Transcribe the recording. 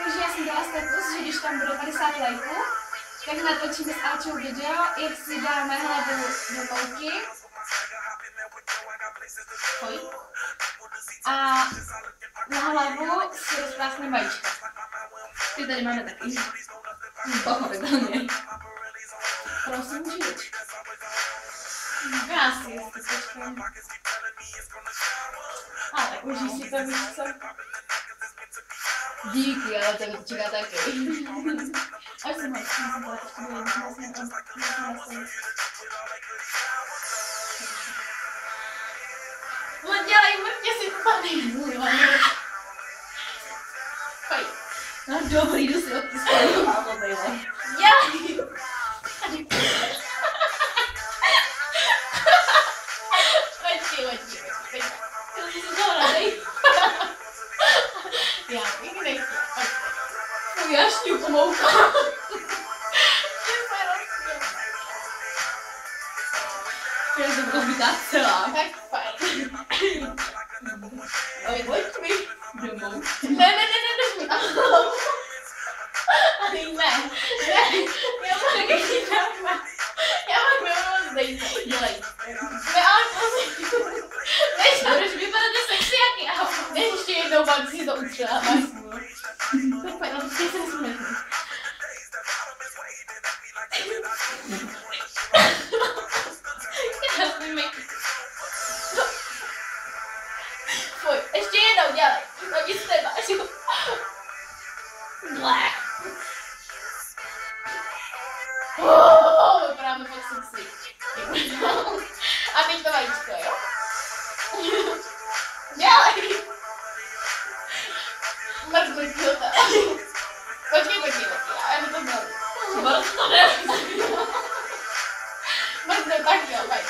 Takže já jsem dala status, že když tam bude 50 lajků, tak natočíme s Ačou video, jak si dáme hlavu do kolky. A na hlavu si rozprásne vajíčka. Ty tady máme taky. Pochopitelně. Prosím, žít. Krásně, jestli počkám. A tak užij si to místo. Díky, ale to mi čeká taky. Až jsem to no dělej, mrtě si to tady. Pojď. No dobrý, jdu si odtisknout málo, bejle. Dělej. Pojď. Já bych nechtěla. Já šňupu mouka. Já jsem rozbitá celá. Tak fajn. Ale pojď mi domů. Ne, mi. Ne. Já mám milou zdejte. Dělej. Ne, ale prosím. Budeš vypadat sexy jak já. Ne, ještě jednou pak si to učila. Tak pojď, ale ty se nesmí. Pojď, ještě jednou dělej. Oni se máš. Ble. Vypadáme fakt sexy. A teď to vajíčko, jo? Dělej. Mrknuj to tam. Počkej. Já mi to baví. Mrknu to ne. Mrknuj tak, jo, vajíčko.